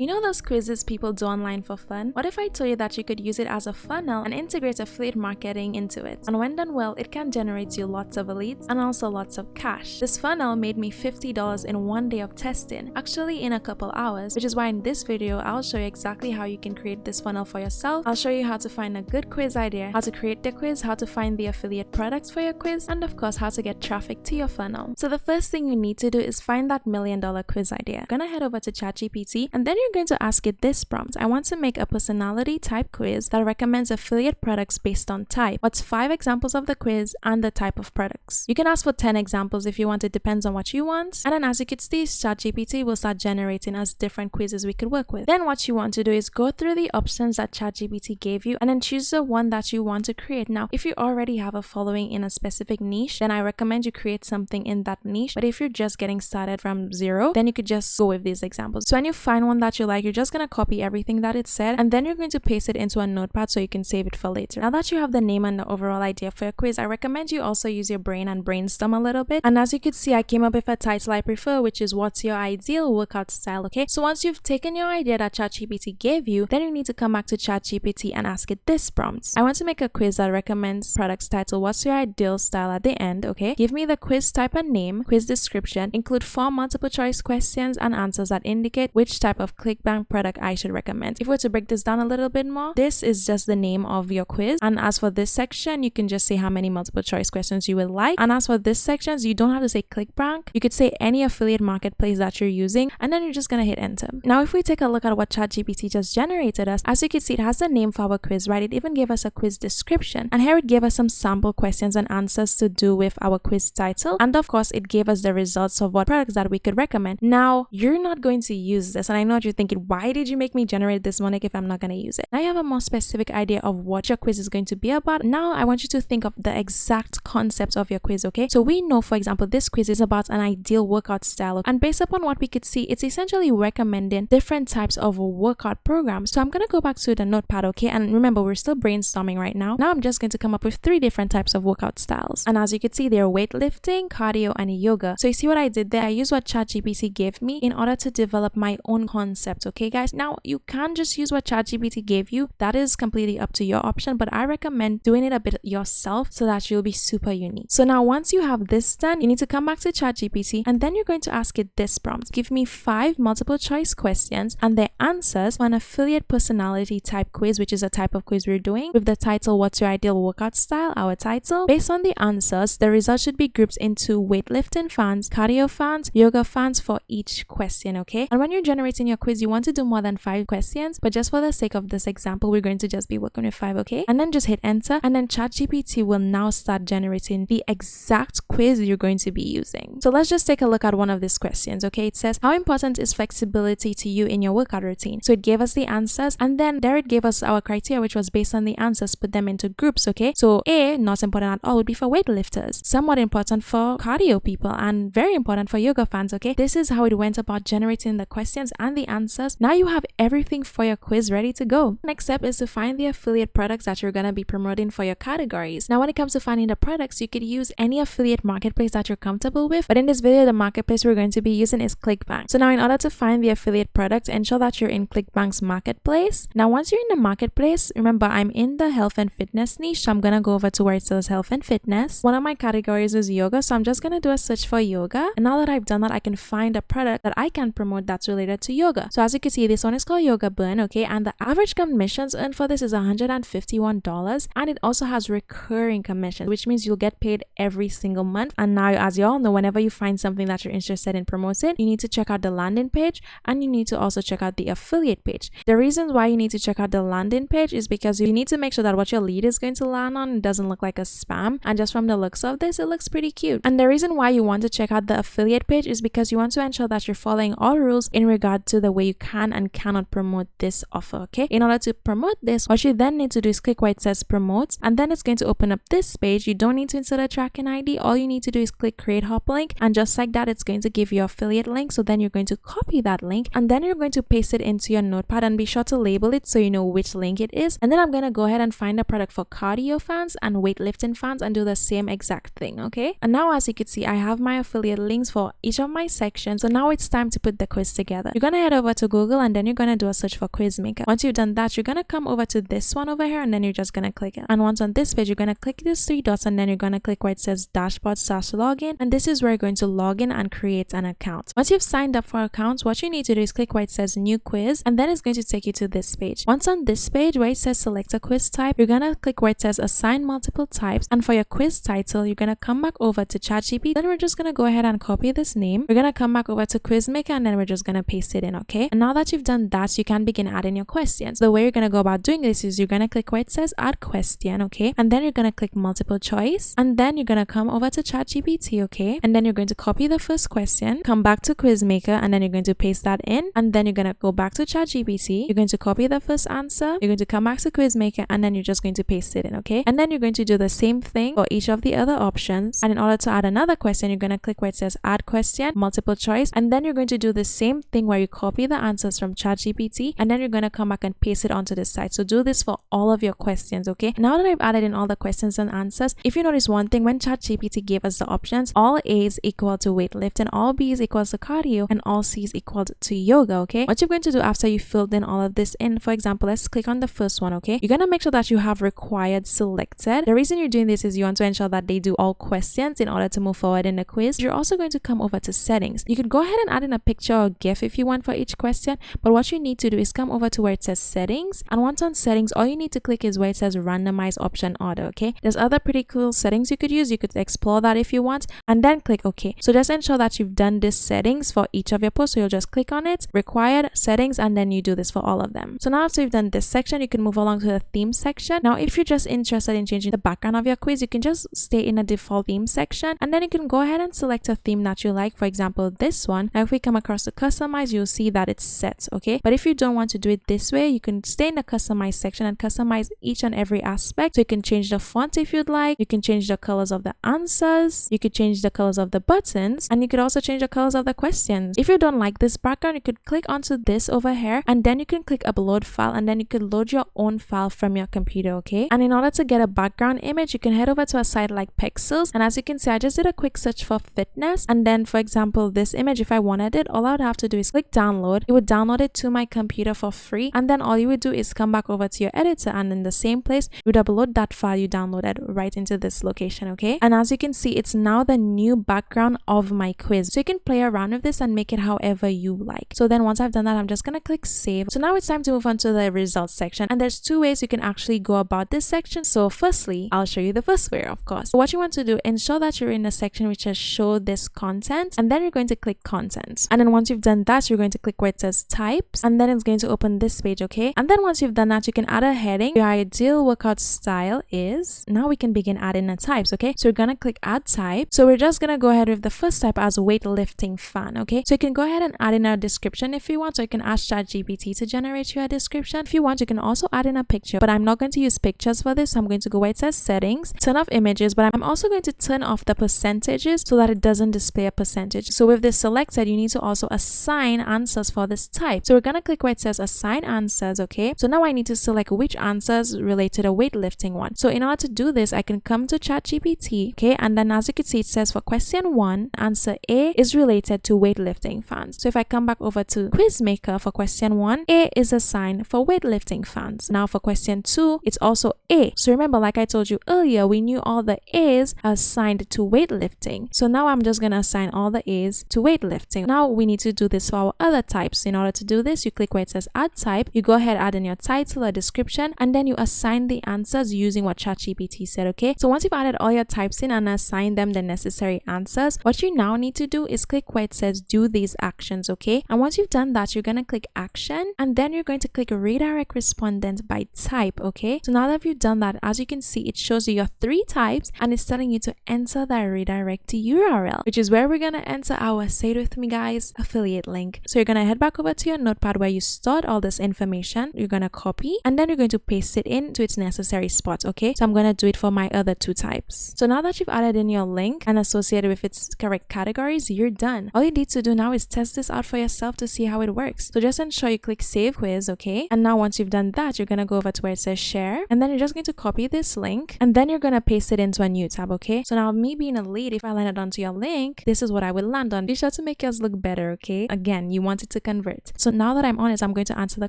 You know those quizzes people do online for fun? What if I told you that you could use it as a funnel and integrate affiliate marketing into it? And when done well, it can generate you lots of leads and also lots of cash. This funnel made me $50 in 1 day of testing, actually in a couple hours, which is why in this video, I'll show you exactly how you can create this funnel for yourself. I'll show you how to find a good quiz idea, how to create the quiz, how to find the affiliate products for your quiz, and of course, how to get traffic to your funnel. So the first thing you need to do is find that $1 million quiz idea. You're gonna head over to ChatGPT and then you're going to ask it this prompt. I want to make a personality type quiz that recommends affiliate products based on type. What's 5 examples of the quiz and the type of products? You can ask for 10 examples if you want. It depends on what you want. And then as you can see, ChatGPT will start generating us different quizzes we could work with. Then what you want to do is go through the options that ChatGPT gave you and then choose the one that you want to create. Now, if you already have a following in a specific niche, then I recommend you create something in that niche. But if you're just getting started from zero, then you could just go with these examples. So when you find one that you like, you're just going to copy everything that it said and then you're going to paste it into a notepad so you can save it for later. Now that you have the name and the overall idea for your quiz, I recommend you also use your brain and brainstorm a little bit. And as you could see, I came up with a title I prefer, which is what's your ideal workout style, okay? So once you've taken your idea that ChatGPT gave you, then you need to come back to ChatGPT and ask it this prompt. I want to make a quiz that recommends products title, what's your ideal style at the end, okay? Give me the quiz type and name, quiz description, include 4 multiple choice questions and answers that indicate which type of clickbank product I should recommend. If we were to break this down a little bit more, this is just the name of your quiz. And as for this section, you can just say how many multiple choice questions you would like. And as for this section, you don't have to say clickbank. You could say any affiliate marketplace that you're using, and then you're just gonna hit enter. Now, if we take a look at what ChatGPT just generated us, as you can see, it has the name for our quiz, right? It even gave us a quiz description. And here it gave us some sample questions and answers to do with our quiz title. And of course, it gave us the results of what products that we could recommend. Now, you're not going to use this. And I know what you're thinking, why did you make me generate this, Monique, if I'm not going to use it? Now you have a more specific idea of what your quiz is going to be about. Now I want you to think of the exact concept of your quiz, okay? So we know, for example, this quiz is about an ideal workout style. And based upon what we could see, it's essentially recommending different types of workout programs. So I'm going to go back to the notepad, okay? And remember, we're still brainstorming right now. Now I'm just going to come up with 3 different types of workout styles. And as you can see, they're weightlifting, cardio, and yoga. So you see what I did there? I used what ChatGPT gave me in order to develop my own concept, okay guys? Now you can't just use what ChatGPT gave you. That is completely up to your option, but I recommend doing it a bit yourself so that you'll be super unique. So now once you have this done, you need to come back to ChatGPT and then you're going to ask it this prompt. Give me 5 multiple choice questions and their answers for an affiliate personality type quiz, which is a type of quiz we're doing with the title, what's your ideal workout style, our title. Based on the answers, the results should be grouped into weightlifting fans, cardio fans, yoga fans for each question, okay? And when you're generating your quiz, you want to do more than 5 questions, but just for the sake of this example, we're going to just be working with 5, okay? And then just hit enter, and then ChatGPT will now start generating the exact quiz you're going to be using. So let's just take a look at one of these questions, okay? It says, how important is flexibility to you in your workout routine? So it gave us the answers, and then there it gave us our criteria, which was based on the answers, put them into groups, okay? So A, not important at all, would be for weightlifters, somewhat important for cardio people, and very important for yoga fans, okay? This is how it went about generating the questions and the answers. Now you have everything for your quiz ready to go. Next step is to find the affiliate products that you're going to be promoting for your categories. Now when it comes to finding the products, you could use any affiliate marketplace that you're comfortable with, but in this video, the marketplace we're going to be using is ClickBank. So now in order to find the affiliate products, ensure that you're in ClickBank's marketplace. Now once you're in the marketplace, remember I'm in the health and fitness niche, so I'm going to go over to where it says health and fitness. One of my categories is yoga, so I'm just going to do a search for yoga. And now that I've done that, I can find a product that I can promote that's related to yoga. So as you can see, this one is called Yoga Burn, okay? And the average commissions earned for this is $151, and it also has recurring commissions, which means you'll get paid every single month. And now, as you all know, whenever you find something that you're interested in promoting, you need to check out the landing page and you need to also check out the affiliate page. The reasons why you need to check out the landing page is because you need to make sure that what your lead is going to land on doesn't look like a spam. And just from the looks of this, it looks pretty cute. And the reason why you want to check out the affiliate page is because you want to ensure that you're following all rules in regard to the way you can and cannot promote this offer, okay? In order to promote this, what you then need to do is click where it says promote, and then it's going to open up this page. You don't need to insert a tracking ID. All you need to do is click create hop link, and just like that, it's going to give you affiliate link. So then you're going to copy that link and then you're going to paste it into your notepad, and be sure to label it so you know which link it is. And then I'm going to go ahead and find a product for cardio fans and weightlifting fans and do the same exact thing, okay? And now as you can see, I have my affiliate links for each of my sections. So now it's time to put the quiz together. You're going to head over over to Google and then you're gonna do a search for Quizmaker. Once you've done that, you're gonna come over to this one over here and then you're just gonna click it. And once on this page, you're gonna click these three dots and then you're gonna click where it says dashboard/login, and this is where you're going to log in and create an account. Once you've signed up for accounts, what you need to do is click where it says new quiz, and then it's going to take you to this page. Once on this page where it says select a quiz type, you're gonna click where it says assign multiple types, and for your quiz title, you're gonna come back over to ChatGPT. Then we're just gonna go ahead and copy this name. We're gonna come back over to Quizmaker and then we're just gonna paste it in, okay? And now that you've done that, you can begin adding your questions. The way you're gonna go about doing this is you're gonna click where it says add question, okay? And then you're gonna click multiple choice, and then you're gonna come over to ChatGPT, okay? And then you're going to copy the first question, come back to Quizmaker, and then you're going to paste that in, and then you're gonna go back to ChatGPT. You're going to copy the first answer, you're going to come back to Quizmaker, and then you're just going to paste it in, okay? And then you're going to do the same thing for each of the other options. And in order to add another question, you're going to click where it says add question, multiple choice, and then you're going to do the same thing where you copy the answers from ChatGPT, and then you're going to come back and paste it onto this side. So do this for all of your questions, okay? Now that I've added in all the questions and answers, if you notice one thing, when ChatGPT gave us the options, all A's equal to weightlifting, all B's equals to cardio, and all C's equal to yoga, okay? What you're going to do after you filled in all of this in, for example, let's click on the first one, okay? You're going to make sure that you have required selected. The reason you're doing this is you want to ensure that they do all questions in order to move forward in the quiz. You're also going to come over to settings. You could go ahead and add in a picture or GIF if you want for each question, but what you need to do is come over to where it says settings, and once on settings, all you need to click is where it says randomize option order, okay? There's other pretty cool settings you could use. You could explore that if you want, and then click OK. So just ensure that you've done this settings for each of your posts. So you'll just click on it, required settings, and then you do this for all of them. So now after you've done this section, you can move along to the theme section. Now, if you're just interested in changing the background of your quiz, you can just stay in a default theme section, and then you can go ahead and select a theme that you like. For example, this one. Now, if we come across to customize, you'll see that it's set, okay? But if you don't want to do it this way, you can stay in the customize section and customize each and every aspect. So you can change the font if you'd like, you can change the colors of the answers, you could change the colors of the buttons, and you could also change the colors of the questions. If you don't like this background, you could click onto this over here, and then you can click upload file, and then you could load your own file from your computer, okay? And in order to get a background image, you can head over to a site like Pixels, and as you can see, I just did a quick search for fitness, and then for example, this image, if I wanted it, all I would have to do is click download. It would download it to my computer for free, and then all you would do is come back over to your editor, and in the same place, you would upload that file you downloaded right into this location, okay? And as you can see, it's now the new background of my quiz. So you can play around with this and make it however you like. So then once I've done that, I'm just gonna click save. So now it's time to move on to the results section, and there's two ways you can actually go about this section. So firstly, I'll show you the first way, of course. So what you want to do, ensure that you're in the section which says show this content, and then you're going to click content. And then once you've done that, you're going to click where it says types, and then it's going to open this page, okay? And then once you've done that, you can add a heading. Your ideal workout style is, now we can begin adding the types, okay? So you're gonna click add type. So we're just gonna go ahead with the first type as weightlifting fan, okay? So you can go ahead and add in a description if you want. So you can ask ChatGPT to generate you a description. If you want, you can also add in a picture, but I'm not going to use pictures for this. So I'm going to go where it says settings, turn off images, but I'm also going to turn off the percentages so that it doesn't display a percentage. So with this selected, you need to also assign answers for this type. So we're gonna click where it says assign answers, okay? So now I need to select which answers relate to the weightlifting one. So in order to do this, I can come to ChatGPT, okay? And then as you can see, it says for question 1, answer A is related to weightlifting fans. So if I come back over to Quizmaker for question 1, A is assigned for weightlifting fans. Now for question 2, it's also A. So remember, like I told you earlier, we knew all the A's are assigned to weightlifting. So now I'm just gonna assign all the A's to weightlifting. Now we need to do this for our other types. In order to do this, you click where it says add type, you go ahead, add in your title or description, and then you assign the answers using what ChatGPT said, okay? So once you've added all your types in and assigned them the necessary answers, what you now need to do is click where it says do these actions, okay? And once you've done that, you're gonna click action, and then you're going to click redirect respondent by type, okay? So now that you've done that, as you can see, it shows you your 3 types, and it's telling you to enter that redirect URL, which is where we're gonna enter our, say it with me guys, affiliate link. So you're gonna head back over to your notepad where you stored all this information. You're gonna copy, and then you're going to paste it into its necessary spot, okay? So I'm gonna do it for my other 2 types. So now that you've added in your link and associated with its correct categories, you're done. All you need to do now is test this out for yourself to see how it works. So just ensure you click save quiz, okay? And now once you've done that, you're gonna go over to where it says share, and then you're just going to copy this link, and then you're gonna paste it into a new tab, okay? So now me being a lead, if I landed onto your link, this is what I would land on. Be sure to make yours look better, okay? Again, you want it to to convert. So now that I'm on it, I'm going to answer the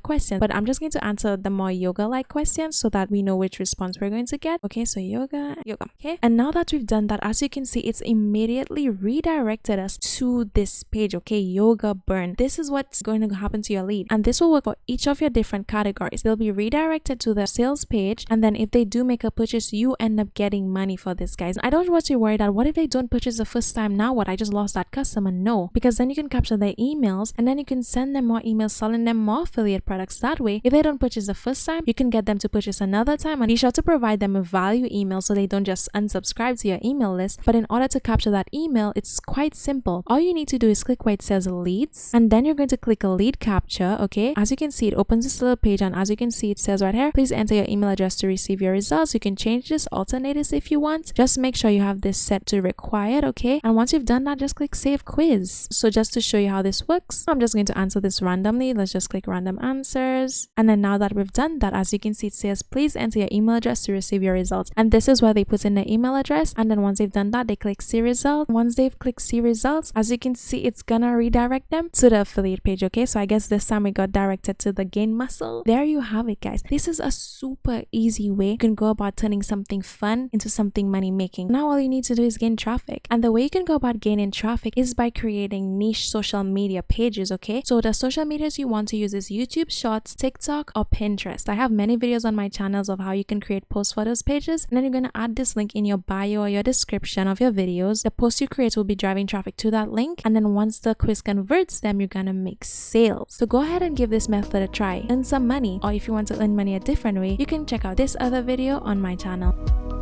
question, but I'm just going to answer the more yoga-like questions so that we know which response we're going to get. Okay, so yoga. Okay, and now that we've done that, as you can see, it's immediately redirected us to this page. Okay, yoga burn. This is what's going to happen to your lead, and this will work for each of your different categories. They'll be redirected to the sales page, and then if they do make a purchase, you end up getting money for this, guys. I don't want you worried that what if they don't purchase the first time? Now what? I just lost that customer. No, because then you can capture their emails and then you can send them more emails selling them more affiliate products. That way, if they don't purchase the first time, you can get them to purchase another time, and be sure to provide them a value email so they don't just unsubscribe to your email list. But in order to capture that email, it's quite simple. All you need to do is click where it says leads, and then you're going to click a lead capture. Okay, as you can see, it opens this little page, and as you can see, it says right here, please enter your email address to receive your results. You can change this, alternate this if you want. Just make sure you have this set to required. Okay, and once you've done that, just click save quiz. So just to show you how this works, I'm just going to answer this randomly. Let's just click random answers, and then now that we've done that, as you can see, it says please enter your email address to receive your results, and this is where they put in their email address, and then once they've done that, they click see results. Once they've clicked see results, as you can see, it's gonna redirect them to the affiliate page. Okay, so I guess this time we got directed to the gain muscle. There you have it, guys. This is a super easy way you can go about turning something fun into something money making. Now all you need to do is gain traffic, and the way you can go about gaining traffic is by creating niche social media pages. Okay, so the social medias you want to use is YouTube Shorts, TikTok, or Pinterest. I have many videos on my channels of how you can create posts for those pages, and then you're going to add this link in your bio or your description of your videos. The post you create will be driving traffic to that link, and then once the quiz converts them, you're gonna make sales. So go ahead and give this method a try, earn some money, or if you want to earn money a different way, you can check out this other video on my channel.